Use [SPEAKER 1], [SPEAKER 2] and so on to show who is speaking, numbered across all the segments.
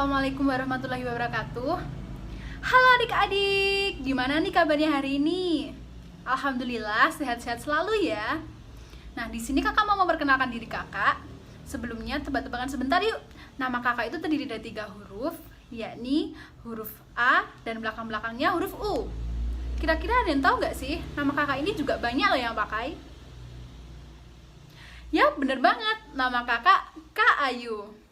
[SPEAKER 1] Assalamualaikum warahmatullahi wabarakatuh. Halo adik-adik, gimana nih kabarnya hari ini? Alhamdulillah sehat-sehat selalu ya. Nah, di sini kakak mau memperkenalkan diri kakak. Sebelumnya tebak-tebakan sebentar yuk. Nama kakak itu terdiri dari 3 huruf, yakni huruf A dan belakang-belakangnya huruf U. Kira-kira ada yang tahu nggak sih? Nama kakak ini juga banyak loh yang pakai. Ya, bener banget. Nama kakak Kak Ayu.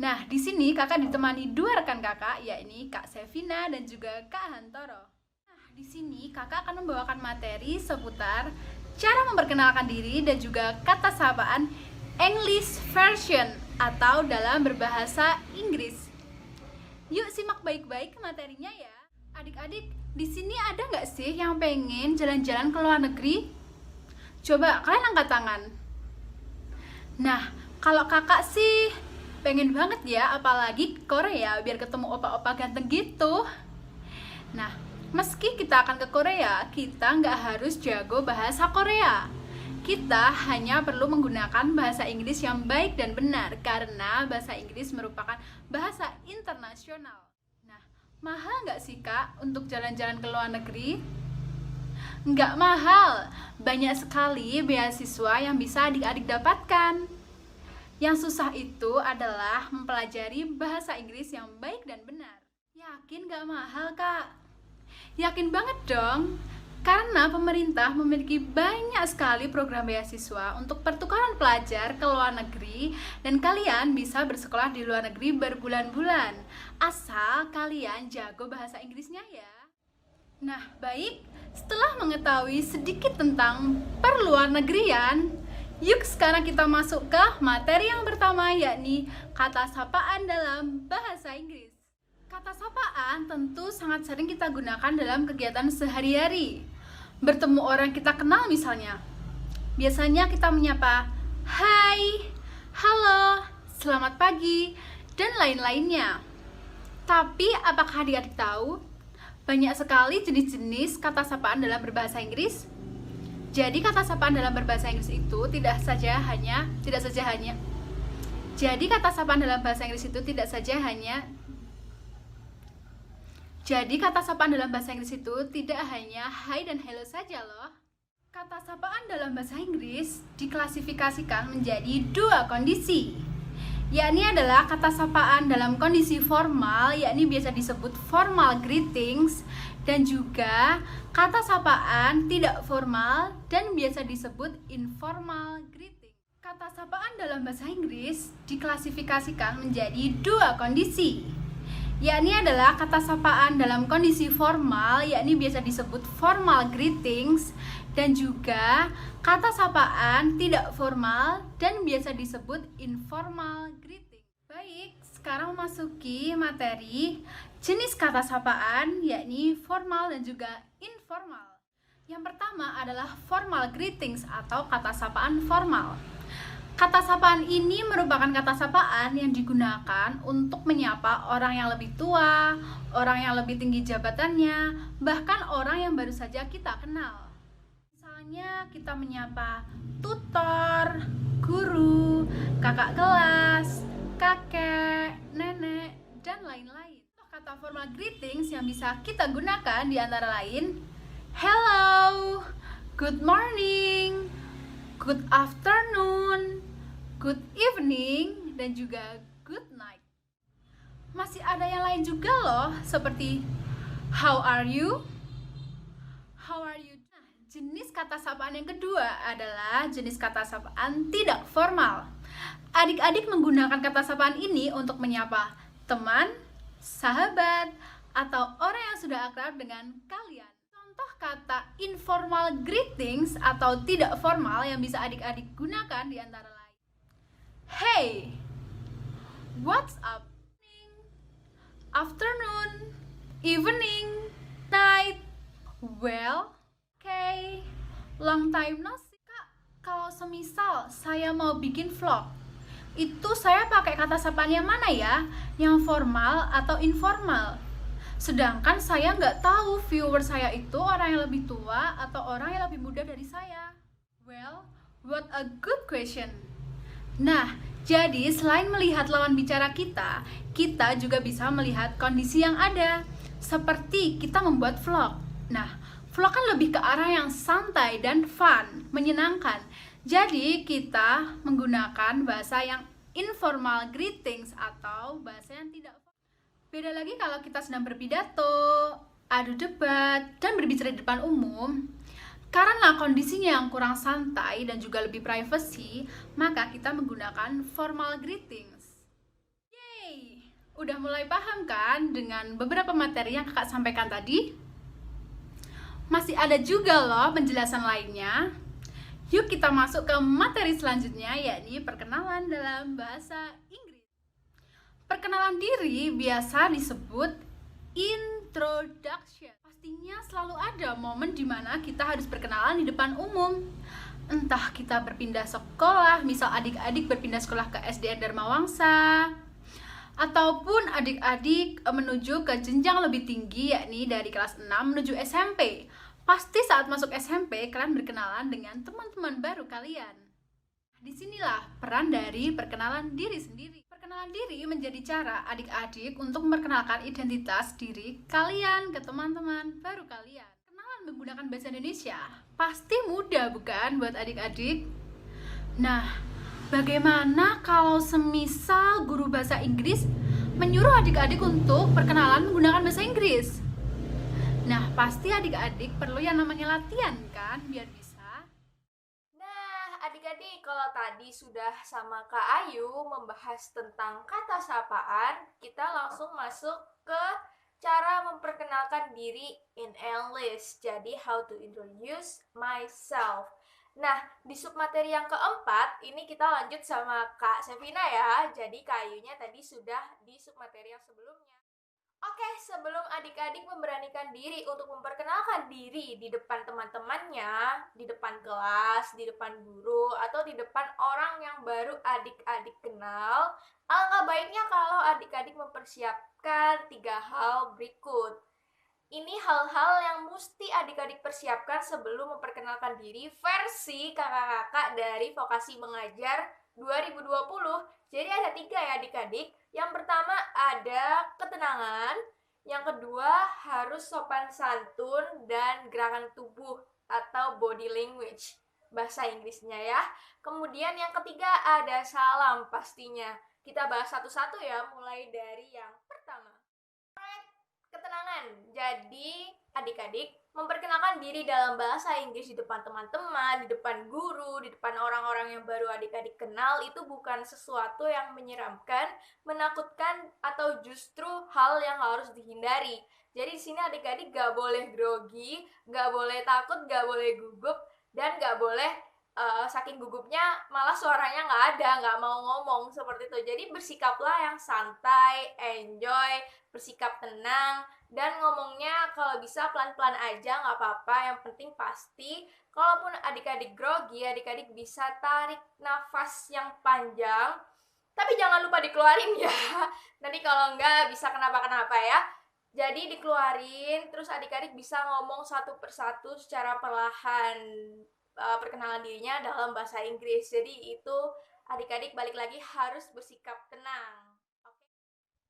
[SPEAKER 1] Nah, di sini kakak ditemani 2 rekan kakak, yakni Kak Sevina dan juga Kak Hantoro. Nah, di sini kakak akan membawakan materi seputar cara memperkenalkan diri dan juga kata sapaan English version atau dalam berbahasa Inggris. Yuk simak baik-baik materinya ya. Adik-adik, di sini ada nggak sih yang pengen jalan-jalan ke luar negeri? Coba kalian angkat tangan. Nah, kalau kakak sih pengen banget ya, apalagi Korea, biar ketemu opa-opa ganteng gitu. Nah, meski kita akan ke Korea, kita nggak harus jago bahasa Korea. Kita hanya perlu menggunakan bahasa Inggris yang baik dan benar, karena bahasa Inggris merupakan bahasa internasional. Nah, mahal nggak sih Kak untuk jalan-jalan ke luar negeri? Nggak mahal, banyak sekali beasiswa yang bisa adik-adik dapatkan. Yang susah itu adalah mempelajari bahasa Inggris yang baik dan benar. Yakin gak mahal, Kak? Yakin banget dong, karena pemerintah memiliki banyak sekali program beasiswa untuk pertukaran pelajar ke luar negeri, dan kalian bisa bersekolah di luar negeri berbulan-bulan, asal kalian jago bahasa Inggrisnya ya. Nah, baik, setelah mengetahui sedikit tentang perluar negerian, yuk sekarang kita masuk ke materi yang pertama, yakni kata sapaan dalam bahasa Inggris. Kata sapaan tentu sangat sering kita gunakan dalam kegiatan sehari-hari. Bertemu orang kita kenal misalnya. Biasanya kita menyapa, hai, halo, selamat pagi, dan lain-lainnya. Tapi apakah adik-adik tahu? Banyak sekali jenis-jenis kata sapaan dalam berbahasa Inggris. Jadi kata sapaan dalam berbahasa Inggris itu tidak saja hanya Jadi kata sapaan dalam bahasa Inggris itu tidak saja hanya Jadi kata sapaan dalam bahasa Inggris itu tidak hanya hi dan hello saja loh. Kata sapaan dalam bahasa Inggris diklasifikasikan menjadi 2 kondisi. Yakni adalah kata sapaan dalam kondisi formal, yakni biasa disebut formal greetings, dan juga kata sapaan tidak formal dan biasa disebut informal greeting. Kata sapaan dalam bahasa Inggris diklasifikasikan menjadi 2 kondisi. Yakni adalah kata sapaan dalam kondisi formal, yakni biasa disebut formal greetings, dan juga kata sapaan tidak formal dan biasa disebut informal greeting. Baik, sekarang memasuki materi jenis kata sapaan, yakni formal dan juga informal. Yang pertama adalah formal greetings atau kata sapaan formal. Kata sapaan ini merupakan kata sapaan yang digunakan untuk menyapa orang yang lebih tua, orang yang lebih tinggi jabatannya, bahkan orang yang baru saja kita kenal. Misalnya kita menyapa tutor, guru, kakak kelas, kakek, nenek, dan lain-lain. Kata formal greetings yang bisa kita gunakan di antara lain hello, good morning, good afternoon, good evening, dan juga good night. Masih ada yang lain juga loh, seperti how are you? How are you? Nah, jenis kata sapaan yang kedua adalah jenis kata sapaan tidak formal. Adik-adik menggunakan kata sapaan ini untuk menyapa teman, sahabat, atau orang yang sudah akrab dengan kalian. Contoh kata informal greetings atau tidak formal yang bisa adik-adik gunakan di antara lain. Hey, what's up? Afternoon, evening, night. Well, okay, long time no see. Kak, kalau semisal saya mau bikin vlog, itu saya pakai kata sapaan yang mana ya? Yang formal atau informal? Sedangkan saya nggak tahu viewer saya itu orang yang lebih tua atau orang yang lebih muda dari saya. Well, what a good question. Nah, Jadi, selain melihat lawan bicara kita, kita juga bisa melihat kondisi yang ada. Seperti kita membuat vlog. Nah, vlog kan lebih ke arah yang santai dan fun, menyenangkan. Jadi, kita menggunakan bahasa yang informal greetings atau bahasa yang tidak formal. Beda lagi kalau kita sedang berpidato, adu debat, dan berbicara di depan umum. Karena kondisinya yang kurang santai dan juga lebih privacy, maka kita menggunakan formal greetings. Yeay! Udah mulai paham kan dengan beberapa materi yang kakak sampaikan tadi? Masih ada juga loh penjelasan lainnya. Yuk kita masuk ke materi selanjutnya, yakni perkenalan dalam bahasa Inggris. Perkenalan diri biasa disebut introduction. Pastinya selalu ada momen di mana kita harus berkenalan di depan umum. Entah kita berpindah sekolah, misal adik-adik berpindah sekolah ke SDN Dharma Wangsa, ataupun adik-adik menuju ke jenjang lebih tinggi, yakni dari kelas 6 menuju SMP. Pasti saat masuk SMP, kalian berkenalan dengan teman-teman baru kalian. Disinilah peran dari perkenalan diri sendiri. Perkenalan diri menjadi cara adik-adik untuk memperkenalkan identitas diri kalian ke teman-teman baru kalian. Kenalan menggunakan bahasa Indonesia pasti mudah bukan buat adik-adik? Nah, bagaimana kalau semisal guru bahasa Inggris menyuruh adik-adik untuk perkenalan menggunakan bahasa Inggris? Nah, pasti adik-adik perlu yang namanya latihan kan, biar bisa.
[SPEAKER 2] Adik-adik, kalau tadi sudah sama Kak Ayu membahas tentang kata sapaan, kita langsung masuk ke cara memperkenalkan diri in English. Jadi, how to introduce myself. Nah, di submateri yang keempat, ini kita lanjut sama Kak Sevina ya. Jadi, Kak Ayunya tadi sudah di submateri yang sebelumnya. Oke, sebelum adik-adik memberanikan diri untuk memperkenalkan diri di depan teman-temannya, di depan kelas, di depan guru, atau di depan orang yang baru adik-adik kenal, alangkah baiknya kalau adik-adik mempersiapkan 3 hal berikut. Ini hal-hal yang mesti adik-adik persiapkan sebelum memperkenalkan diri versi kakak-kakak dari Vokasi Mengajar 2020. Jadi ada 3 ya adik-adik. Yang pertama ada ketenangan, yang kedua harus sopan santun dan gerakan tubuh atau body language bahasa Inggrisnya ya. Kemudian yang ketiga ada salam pastinya. Kita bahas satu-satu ya, mulai dari yang pertama. Ketenangan. Jadi, adik-adik memperkenalkan diri dalam bahasa Inggris di depan teman-teman, di depan guru, di depan orang-orang yang baru adik-adik kenal itu bukan sesuatu yang menyeramkan, menakutkan, atau justru hal yang harus dihindari. Jadi di sini adik-adik gak boleh grogi, gak boleh takut, gak boleh gugup, dan gak boleh saking gugupnya malah suaranya nggak ada, nggak mau ngomong seperti itu. Jadi bersikaplah yang santai, enjoy, bersikap tenang, dan ngomongnya kalau bisa pelan-pelan aja, nggak apa-apa. Yang penting pasti, kalaupun adik-adik grogi, adik-adik bisa tarik nafas yang panjang, tapi jangan lupa dikeluarin ya. Nanti kalau nggak bisa kenapa-kenapa ya. Jadi dikeluarin, terus adik-adik bisa ngomong satu persatu secara perlahan, perkenalan dirinya dalam bahasa Inggris. Jadi itu adik-adik balik lagi harus bersikap tenang. Oke.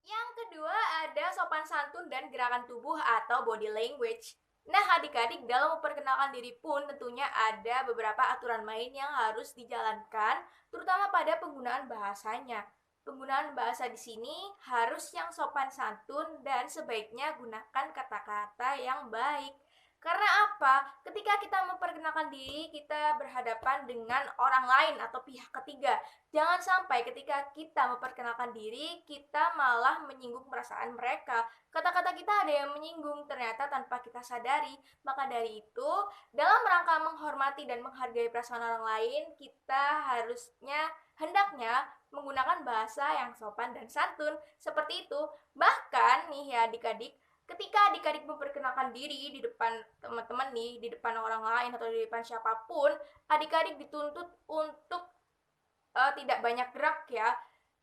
[SPEAKER 2] Yang kedua ada sopan santun dan gerakan tubuh atau body language. Nah, adik-adik dalam memperkenalkan diri pun tentunya ada beberapa aturan main yang harus dijalankan, terutama pada penggunaan bahasanya. Penggunaan bahasa di sini harus yang sopan santun dan sebaiknya gunakan kata-kata yang baik. Karena apa? Ketika kita memperkenalkan diri, kita berhadapan dengan orang lain atau pihak ketiga. Jangan sampai ketika kita memperkenalkan diri, kita malah menyinggung perasaan mereka. Kata-kata kita ada yang menyinggung ternyata tanpa kita sadari. Maka dari itu, dalam rangka menghormati dan menghargai perasaan orang lain, kita hendaknya menggunakan bahasa yang sopan dan santun. Seperti itu. Bahkan nih ya adik-adik, ketika adik-adik memperkenalkan diri di depan teman-teman nih, di depan orang lain atau di depan siapapun, adik-adik dituntut untuk tidak banyak gerak ya.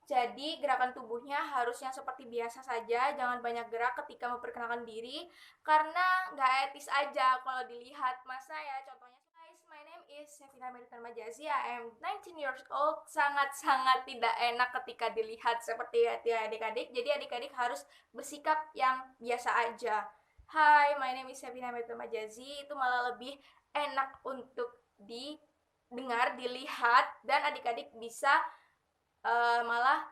[SPEAKER 2] Jadi gerakan tubuhnya harusnya seperti biasa saja, jangan banyak gerak ketika memperkenalkan diri, karena nggak etis aja kalau dilihat. Masa ya contohnya, guys, my name is Sevina Meditan Majazi. I am 19 years old. Sangat-sangat tidak enak ketika dilihat seperti itu ya adik-adik. Jadi adik-adik harus bersikap yang biasa aja. Hi, my name is Sevina Meditan Majazi. Itu malah lebih enak untuk didengar, dilihat, dan adik-adik bisa malah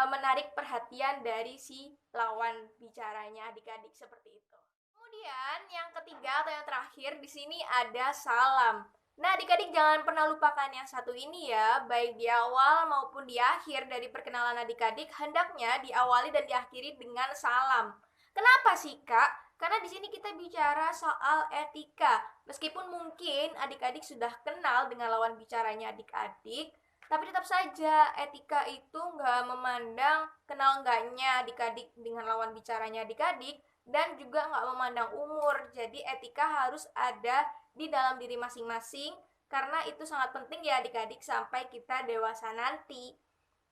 [SPEAKER 2] menarik perhatian dari si lawan bicaranya adik-adik seperti itu. Kemudian yang ketiga atau yang terakhir di sini ada salam. Nah, adik-adik jangan pernah lupakan yang satu ini ya, baik di awal maupun di akhir dari perkenalan adik-adik hendaknya diawali dan diakhiri dengan salam. Kenapa sih, Kak? Karena di sini kita bicara soal etika. Meskipun mungkin adik-adik sudah kenal dengan lawan bicaranya adik-adik, tapi tetap saja etika itu nggak memandang kenal enggaknya adik-adik dengan lawan bicaranya adik-adik, dan juga nggak memandang umur. Jadi etika harus ada di dalam diri masing-masing, karena itu sangat penting ya adik-adik sampai kita dewasa nanti.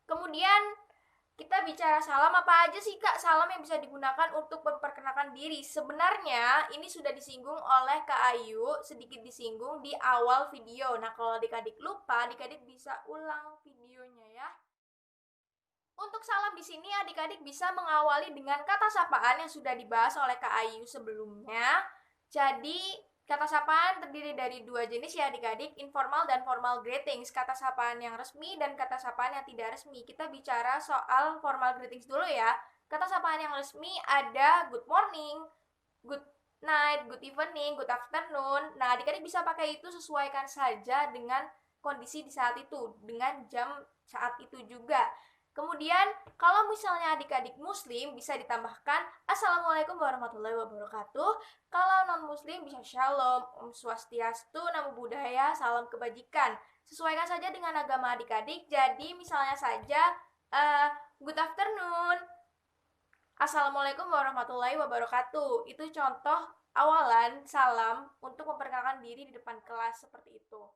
[SPEAKER 2] Kemudian kita bicara salam, apa aja sih Kak salam yang bisa digunakan untuk memperkenalkan diri? Sebenarnya ini sudah disinggung oleh Kak Ayu, sedikit disinggung di awal video. Nah, kalau adik-adik lupa, adik-adik bisa ulang videonya ya. Untuk salam di sini adik-adik bisa mengawali dengan kata sapaan yang sudah dibahas oleh Kak Ayu sebelumnya. Jadi, kata sapaan terdiri dari dua jenis ya adik-adik, informal dan formal greetings. Kata sapaan yang resmi dan kata sapaan yang tidak resmi. Kita bicara soal formal greetings dulu ya. Kata sapaan yang resmi ada good morning, good night, good evening, good afternoon. Nah, adik-adik bisa pakai itu, sesuaikan saja dengan kondisi di saat itu, dengan jam saat itu juga. Kemudian, kalau misalnya adik-adik muslim bisa ditambahkan Assalamualaikum warahmatullahi wabarakatuh. Kalau non-muslim bisa Shalom, Om Swastiastu, Namo Buddhaya, Salam Kebajikan. Sesuaikan saja dengan agama adik-adik. Jadi misalnya saja Good afternoon, Assalamualaikum warahmatullahi wabarakatuh. Itu contoh awalan salam untuk memperkenalkan diri di depan kelas seperti itu.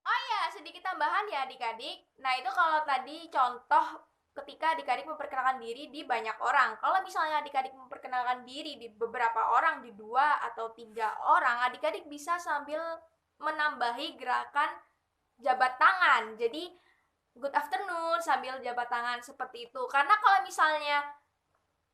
[SPEAKER 2] Oh ya, sedikit tambahan ya adik-adik. Nah, itu kalau tadi contoh ketika adik-adik memperkenalkan diri di banyak orang. Kalau misalnya adik-adik memperkenalkan diri di beberapa orang, di 2 atau 3 orang, adik-adik bisa sambil menambahi gerakan jabat tangan. Jadi, good afternoon sambil jabat tangan seperti itu. Karena kalau misalnya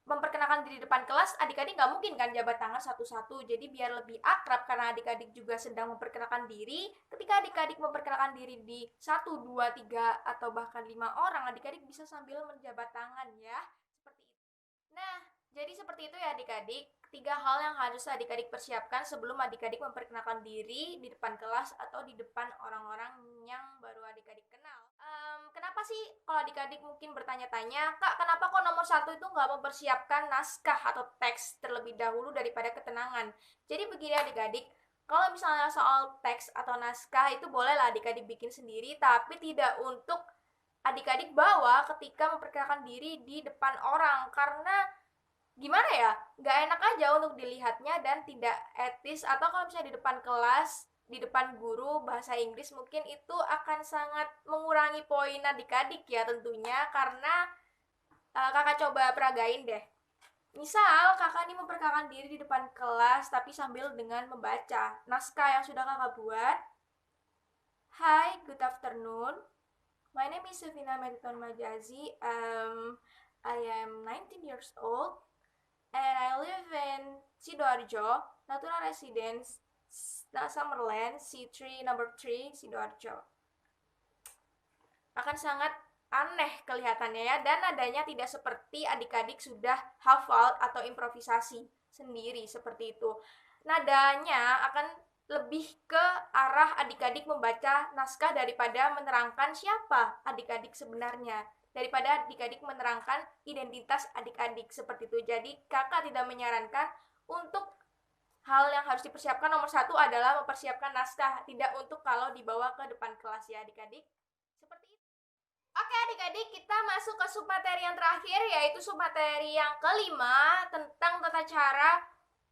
[SPEAKER 2] memperkenalkan diri di depan kelas, adik-adik nggak mungkin kan jabat tangan satu-satu. Jadi biar lebih akrab, karena adik-adik juga sedang memperkenalkan diri. Ketika adik-adik memperkenalkan diri di 1, 2, 3, atau bahkan 5 orang, adik-adik bisa sambil menjabat tangan ya. Seperti itu. Nah, jadi seperti itu ya adik-adik. 3 hal yang harus adik-adik persiapkan sebelum adik-adik memperkenalkan diri di depan kelas atau di depan orang-orang yang baru adik-adik kenal. Kenapa sih kalau adik-adik mungkin bertanya-tanya, Kak, kenapa kok nomor 1 itu nggak mempersiapkan naskah atau teks terlebih dahulu daripada ketenangan? Jadi begini adik-adik, kalau misalnya soal teks atau naskah itu bolehlah adik-adik bikin sendiri, tapi tidak untuk adik-adik bawa ketika memperkenalkan diri di depan orang, karena gimana ya, nggak enak aja untuk dilihatnya dan tidak etis. Atau kalau misalnya di depan kelas, di depan guru bahasa Inggris, mungkin itu akan sangat mengurangi poin adik-adik ya tentunya. Karena kakak coba peragain deh. Misal kakak ini memperkenalkan diri di depan kelas tapi sambil dengan membaca naskah yang sudah kakak buat. Hi, good afternoon. My name is Sevina Meditan Majazi. I am 19 years old and I live in Sidoarjo, Natural Residence, Summerland, C3, number 3, Sidoarjo. Akan sangat aneh kelihatannya ya, dan nadanya tidak seperti adik-adik sudah hafal atau improvisasi sendiri seperti itu. Nadanya akan lebih ke arah adik-adik membaca naskah daripada menerangkan siapa adik-adik sebenarnya, daripada adik-adik menerangkan identitas adik-adik seperti itu. Jadi kakak tidak menyarankan untuk hal yang harus dipersiapkan. Nomor 1 adalah mempersiapkan naskah, tidak untuk kalau dibawa ke depan kelas ya adik-adik. Seperti itu. Oke adik-adik, kita masuk ke submateri yang terakhir, yaitu submateri yang kelima tentang tata cara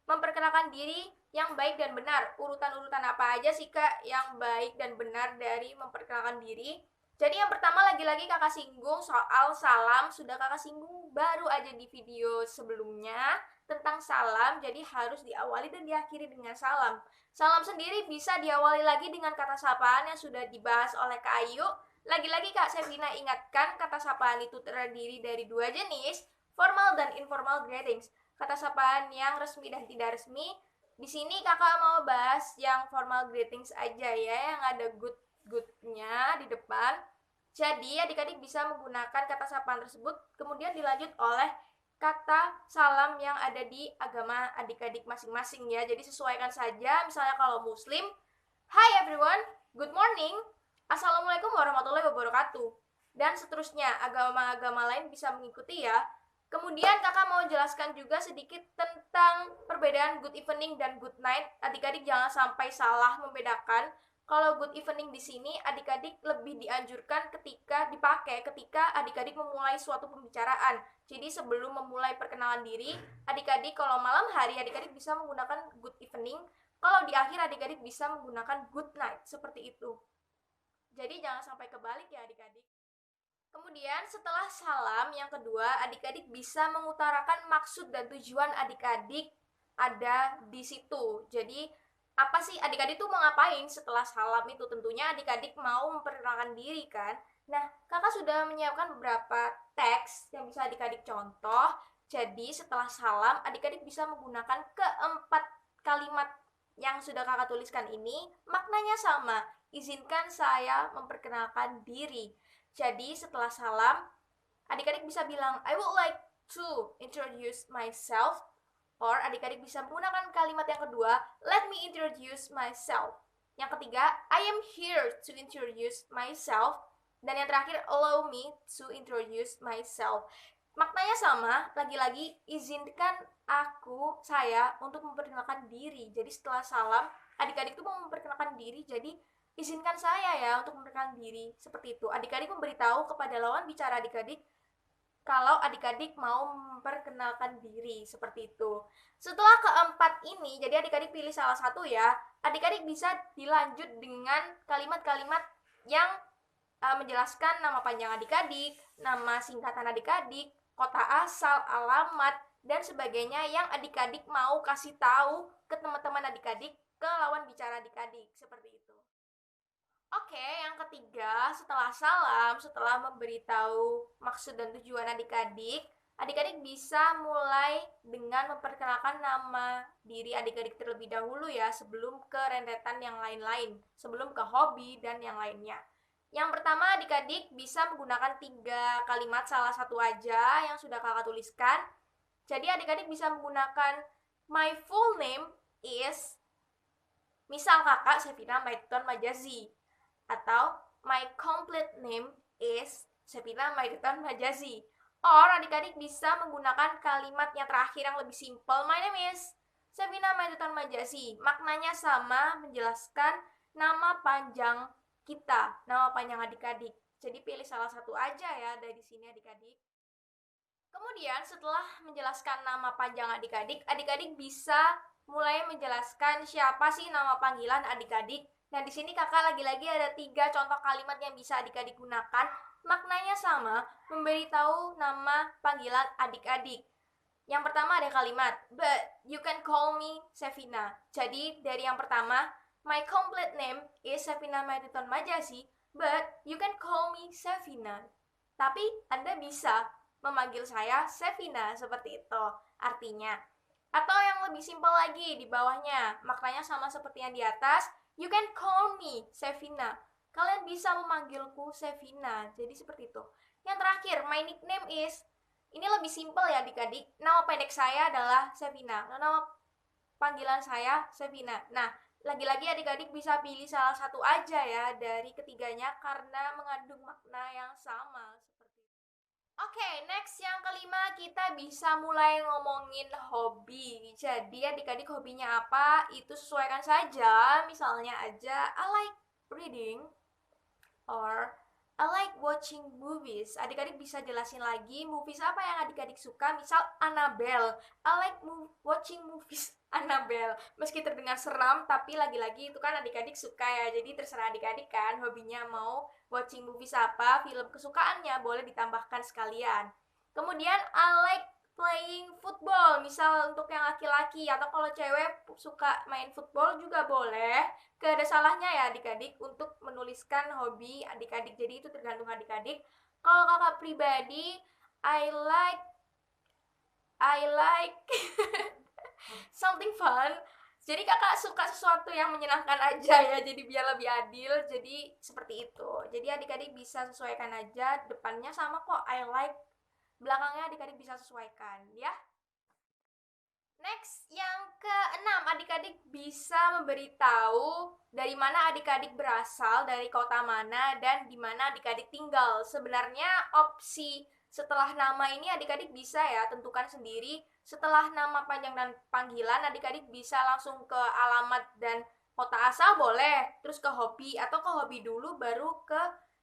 [SPEAKER 2] memperkenalkan diri yang baik dan benar. Urutan-urutan apa aja sih Kak yang baik dan benar dari memperkenalkan diri? Jadi yang pertama lagi-lagi kakak singgung soal salam. Sudah kakak singgung baru aja di video sebelumnya tentang salam. Jadi harus diawali dan diakhiri dengan salam. Salam sendiri bisa diawali lagi dengan kata sapaan yang sudah dibahas oleh Kak Ayu. Lagi-lagi Kak Sevina ingatkan kata sapaan itu terdiri dari dua jenis, formal dan informal greetings. Kata sapaan yang resmi dan tidak resmi. Di sini kakak mau bahas yang formal greetings aja ya, yang ada good-nya di depan. Jadi adik-adik bisa menggunakan kata sapaan tersebut kemudian dilanjut oleh kata salam yang ada di agama adik-adik masing-masing ya. Jadi sesuaikan saja, misalnya kalau muslim, hi everyone, good morning, assalamualaikum warahmatullahi wabarakatuh, dan seterusnya. Agama-agama lain bisa mengikuti ya. Kemudian kakak mau jelaskan juga sedikit tentang perbedaan good evening dan good night. Adik-adik jangan sampai salah membedakan. Kalau good evening di sini adik-adik lebih dianjurkan dipakai ketika adik-adik memulai suatu pembicaraan. Jadi sebelum memulai perkenalan diri, adik-adik kalau malam hari adik-adik bisa menggunakan good evening. Kalau di akhir adik-adik bisa menggunakan good night, seperti itu. Jadi jangan sampai kebalik ya adik-adik. Kemudian setelah salam yang kedua, adik-adik bisa mengutarakan maksud dan tujuan adik-adik ada di situ. Jadi apa sih adik-adik tuh mau ngapain setelah salam itu? Tentunya adik-adik mau memperkenalkan diri kan. Nah, kakak sudah menyiapkan beberapa teks yang bisa adik-adik contoh. Jadi setelah salam, adik-adik bisa menggunakan keempat kalimat yang sudah kakak tuliskan ini. Maknanya sama, izinkan saya memperkenalkan diri. Jadi setelah salam, adik-adik bisa bilang, I would like to introduce myself. Or adik-adik bisa menggunakan kalimat yang kedua, let me introduce myself. Yang ketiga, I am here to introduce myself. Dan yang terakhir, allow me to introduce myself. Maknanya sama, lagi-lagi izinkan saya untuk memperkenalkan diri. Jadi setelah salam, adik-adik tuh mau memperkenalkan diri, jadi izinkan saya ya untuk memperkenalkan diri. Seperti itu. Adik-adik memberitahu kepada lawan bicara adik-adik kalau adik-adik mau memperkenalkan diri, seperti itu. Setelah keempat ini, jadi adik-adik pilih salah satu ya. Adik-adik bisa dilanjut dengan kalimat-kalimat yang menjelaskan nama panjang adik-adik, nama singkatan adik-adik, kota asal, alamat, dan sebagainya yang adik-adik mau kasih tahu ke teman-teman adik-adik, ke lawan bicara adik-adik, seperti itu. Oke, yang ketiga, setelah salam, setelah memberitahu maksud dan tujuan adik-adik, adik-adik bisa mulai dengan memperkenalkan nama diri adik-adik terlebih dahulu ya, sebelum ke rentetan yang lain-lain, sebelum ke hobi dan yang lainnya. Yang pertama, adik-adik bisa menggunakan 3 kalimat, salah satu aja yang sudah kakak tuliskan. Jadi adik-adik bisa menggunakan my full name is, misal kakak Sevina Maiton Majazi, atau my complete name is Sevina Maiton Majazi. Or adik-adik bisa menggunakan kalimat yang terakhir yang lebih simpel, my name is Sevina Maiton Majazi. Maknanya sama, menjelaskan nama panjang kita, nama panjang adik-adik. Jadi pilih salah satu aja ya dari sini adik-adik. Kemudian setelah menjelaskan nama panjang adik-adik, adik-adik bisa mulai menjelaskan siapa sih nama panggilan adik-adik. Nah, di sini kakak lagi-lagi ada 3 contoh kalimat yang bisa adik-adik gunakan. Maknanya sama, memberitahu nama panggilan adik-adik. Yang pertama ada kalimat, but you can call me Sevina. Jadi dari yang pertama, my complete name is Sevina Maiton Majazi, but you can call me Sevina. Tapi Anda bisa memanggil saya Sevina, seperti itu artinya. Atau yang lebih simpel lagi di bawahnya, maknanya sama seperti yang di atas, you can call me Sevina. Kalian bisa memanggilku Sevina. Jadi seperti itu. Yang terakhir, my nickname is, ini lebih simpel ya adik-adik. Nama pendek saya adalah Sevina. Nama panggilan saya Sevina. Nah, lagi-lagi adik-adik bisa pilih salah satu aja ya dari ketiganya karena mengandung makna yang sama. Oke, next yang kelima kita bisa mulai ngomongin hobi. Jadi adik-adik hobinya apa, itu sesuaikan saja. Misalnya aja, I like reading or I like watching movies. Adik-adik bisa jelasin lagi movies apa yang adik-adik suka. Misal Annabelle, I like watching movies Annabelle. Meski terdengar seram, tapi lagi-lagi itu kan adik-adik suka ya. Jadi terserah adik-adik kan hobinya mau watching movies apa, film kesukaannya boleh ditambahkan sekalian. Kemudian I like playing football, misal untuk yang laki-laki, atau kalau cewek suka main football juga boleh. Gak ada salahnya ya adik-adik untuk menuliskan hobi adik-adik. Jadi itu tergantung adik-adik. Kalau kakak pribadi, I like something fun. Jadi kakak suka sesuatu yang menyenangkan aja ya, jadi biar lebih adil. Jadi seperti itu. Jadi adik-adik bisa sesuaikan aja, depannya sama kok I like, belakangnya adik-adik bisa sesuaikan ya. Next, yang keenam, adik-adik bisa memberitahu dari mana adik-adik berasal, dari kota mana, dan di mana adik-adik tinggal. Sebenarnya opsi setelah nama ini adik-adik bisa ya tentukan sendiri. Setelah nama panjang dan panggilan, adik-adik bisa langsung ke alamat dan kota asal boleh, terus ke hobi, atau ke hobi dulu baru ke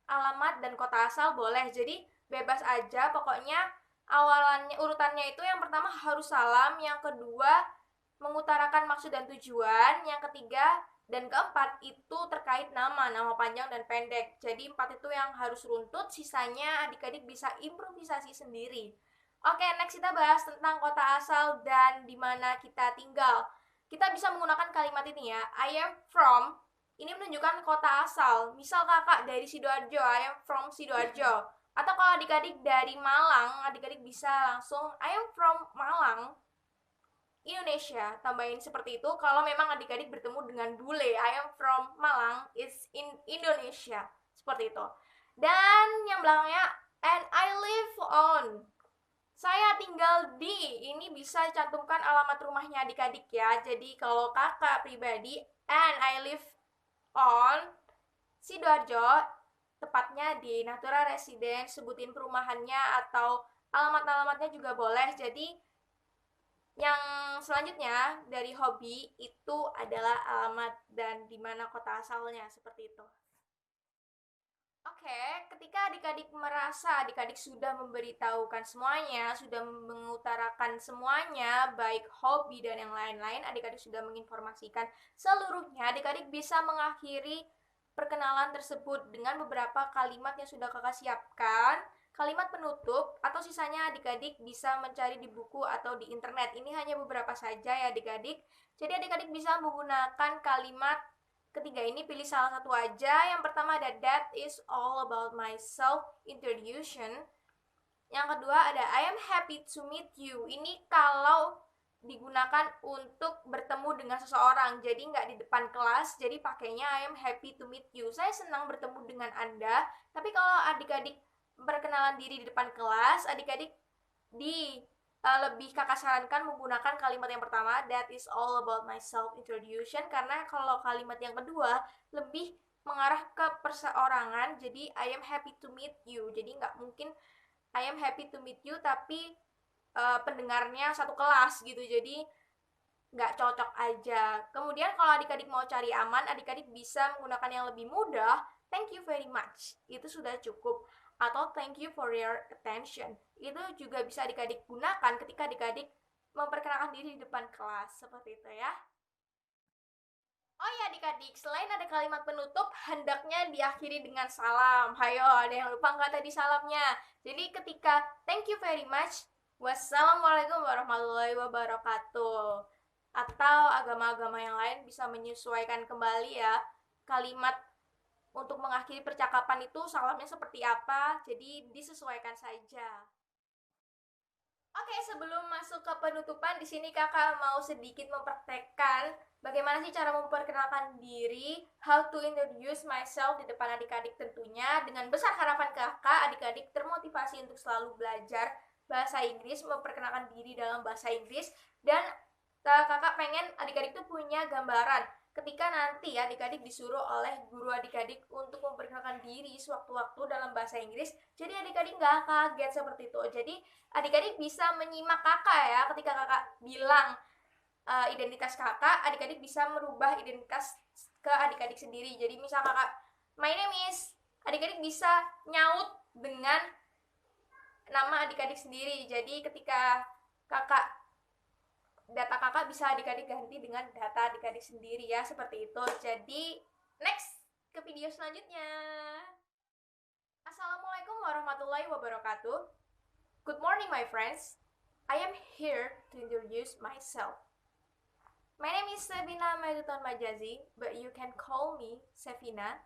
[SPEAKER 2] alamat dan kota asal boleh. Jadi bebas aja, pokoknya awalannya, urutannya itu yang pertama harus salam, yang kedua mengutarakan maksud dan tujuan, yang ketiga dan keempat itu terkait nama panjang dan pendek. Jadi 4 itu yang harus runtut, sisanya adik-adik bisa improvisasi sendiri. Oke, next kita bahas tentang kota asal dan di mana kita tinggal. Kita bisa menggunakan kalimat ini ya, I am from, ini menunjukkan kota asal. Misal kakak dari Sidoarjo, I am from Sidoarjo. Atau kalau adik-adik dari Malang, adik-adik bisa langsung I am from Malang, Indonesia. Tambahin seperti itu kalau memang adik-adik bertemu dengan bule, I am from Malang, is in Indonesia. Seperti itu. Dan yang belakangnya and I live on, saya tinggal di, ini bisa cantumkan alamat rumahnya adik-adik ya. Jadi kalau kakak pribadi and I live on Sidoarjo, tepatnya di Natura Residence, sebutin perumahannya atau alamat-alamatnya juga boleh. Jadi yang selanjutnya dari hobi itu adalah alamat dan di mana kota asalnya, seperti itu. Oke, ketika adik-adik merasa adik-adik sudah memberitahukan semuanya, sudah mengutarakan semuanya, baik hobi dan yang lain-lain, adik-adik sudah menginformasikan seluruhnya, adik-adik bisa mengakhiri perkenalan tersebut dengan beberapa kalimat yang sudah kakak siapkan, kalimat penutup, atau sisanya adik-adik bisa mencari di buku atau di internet. Ini hanya beberapa saja ya adik-adik. Jadi adik-adik bisa menggunakan kalimat ketiga ini, pilih salah satu aja. Yang pertama ada that is all about myself, introduction. Yang kedua ada I am happy to meet you. Ini kalau digunakan untuk bertemu dengan seseorang, jadi nggak di depan kelas, jadi pakainya I am happy to meet you. Saya senang bertemu dengan Anda. Tapi kalau adik-adik berkenalan diri di depan kelas, adik-adik lebih kakak sarankan menggunakan kalimat yang pertama, that is all about myself, introduction, karena kalau kalimat yang kedua lebih mengarah ke perseorangan, jadi I am happy to meet you. Jadi nggak mungkin I am happy to meet you tapi pendengarnya satu kelas gitu, jadi nggak cocok aja. Kemudian kalau adik-adik mau cari aman, adik-adik bisa menggunakan yang lebih mudah, thank you very much, itu sudah cukup. Atau thank you for your attention, itu juga bisa adik-adik gunakan ketika adik-adik memperkenalkan diri di depan kelas, seperti itu ya. Oh ya adik-adik, selain ada kalimat penutup, hendaknya diakhiri dengan salam. Hayo, ada yang lupa nggak tadi salamnya? Jadi ketika thank you very much, wassalamualaikum warahmatullahi wabarakatuh. Atau agama-agama yang lain bisa menyesuaikan kembali ya kalimat untuk mengakhiri percakapan itu salamnya seperti apa, jadi disesuaikan saja. Oke, sebelum masuk ke penutupan, di sini kakak mau sedikit mempraktekkan bagaimana sih cara memperkenalkan diri, how to introduce myself di depan adik-adik tentunya. Dengan besar harapan kakak, adik-adik termotivasi untuk selalu belajar bahasa Inggris, memperkenalkan diri dalam bahasa Inggris, dan kakak pengen adik-adik tuh punya gambaran ketika nanti adik-adik disuruh oleh guru adik-adik untuk memperkenalkan diri sewaktu-waktu dalam bahasa Inggris, jadi adik-adik nggak kaget seperti itu. Jadi adik-adik bisa menyimak kakak ya, ketika kakak bilang identitas kakak, adik-adik bisa merubah identitas ke adik-adik sendiri. Jadi misal kakak, my name is, adik-adik bisa nyaut dengan nama adik-adik sendiri. Jadi ketika kakak data kakak bisa adik-adik ganti dengan data adik-adik sendiri ya, seperti itu. Jadi next ke video selanjutnya. Assalamualaikum warahmatullahi wabarakatuh. Good morning my friends. I am here to introduce myself. My name is Sefina Medutan Majazi, but you can call me Sefina.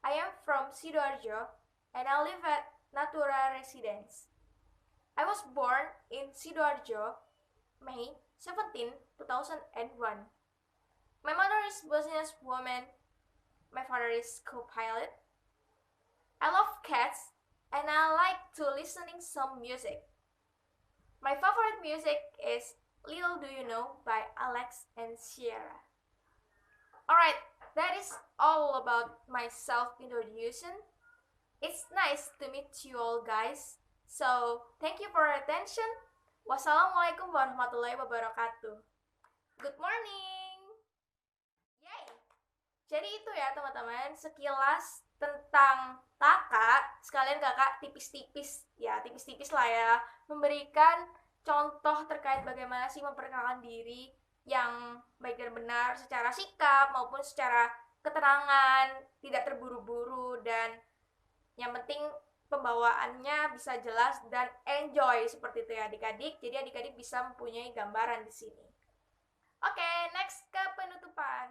[SPEAKER 2] I am from Sidoarjo and I live at Natura Residence. I was born in Sidoarjo, May 17, 2001. My mother is Bosnian woman. My father is co-pilot. I love cats and I like to listening some music. My favorite music is Little Do You Know by Alex and Sierra. Alright, that is all about my self-introduction. It's nice to meet you all guys. So, thank you for your attention. Wassalamualaikum warahmatullahi wabarakatuh. Good morning. Yay. Jadi itu ya teman-teman, sekilas tentang kakak, sekalian kakak tipis-tipis lah ya, memberikan contoh terkait bagaimana sih memperkenalkan diri yang baik dan benar secara sikap maupun secara keterangan, tidak terburu-buru, dan yang penting pembawaannya bisa jelas dan enjoy seperti itu ya adik-adik. Jadi adik-adik bisa mempunyai gambaran di sini. Oke, next ke penutupan.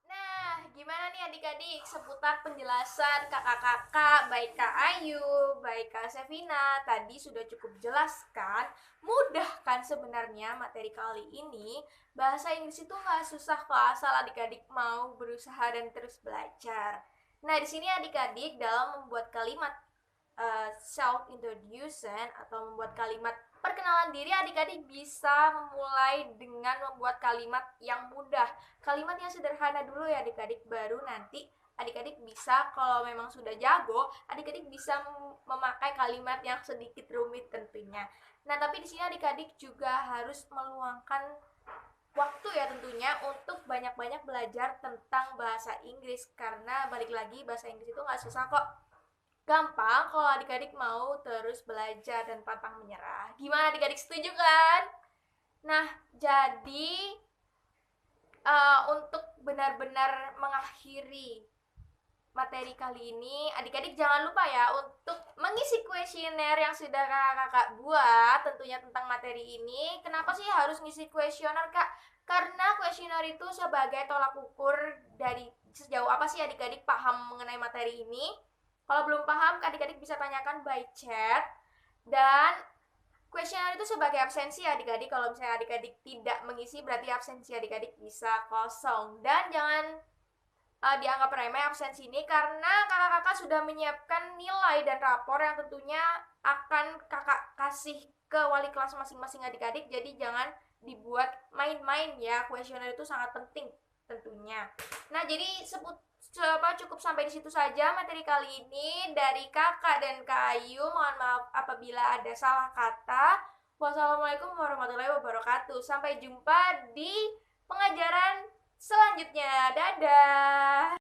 [SPEAKER 2] Nah, gimana nih adik-adik seputar penjelasan kakak-kakak, baik Kak Ayu, baik Kak Sefina, tadi sudah cukup jelas kan? Mudah kan sebenarnya materi kali ini? Bahasa Inggris itu nggak susah kok, asal adik-adik mau berusaha dan terus belajar. Nah, di sini adik-adik dalam membuat kalimat self-introduction atau membuat kalimat perkenalan diri, adik-adik bisa memulai dengan membuat kalimat yang mudah, kalimat yang sederhana dulu ya adik-adik, baru nanti adik-adik bisa, kalau memang sudah jago, adik-adik bisa memakai kalimat yang sedikit rumit tentunya. Nah, tapi di sini adik-adik juga harus meluangkan waktu ya tentunya untuk banyak-banyak belajar tentang bahasa Inggris, karena balik lagi bahasa Inggris itu nggak susah kok. Gampang kalau adik-adik mau terus belajar dan pantang menyerah. Gimana adik-adik, setuju kan? Nah, jadi untuk benar-benar mengakhiri materi kali ini, adik-adik jangan lupa ya untuk mengisi kuesioner yang sudah kakak-kakak buat tentunya tentang materi ini. Kenapa sih harus ngisi kuesioner, Kak? Karena kuesioner itu sebagai tolak ukur dari sejauh apa sih adik-adik paham mengenai materi ini. Kalau belum paham, adik-adik bisa tanyakan by chat. Dan kuesioner itu sebagai absensi adik-adik. Kalau misalnya adik-adik tidak mengisi, berarti absensi adik-adik bisa kosong. Dan jangan dianggap remeh absensi ini, karena kakak-kakak sudah menyiapkan nilai dan rapor yang tentunya akan kakak kasih ke wali kelas masing-masing adik-adik. Jadi jangan dibuat main-main ya, kuesioner itu sangat penting tentunya. Nah, jadi cukup sampai di situ saja materi kali ini dari kakak dan Kak Ayu. Mohon maaf apabila ada salah kata. Wassalamualaikum warahmatullahi wabarakatuh. Sampai jumpa di pengajaran selanjutnya. Dadah.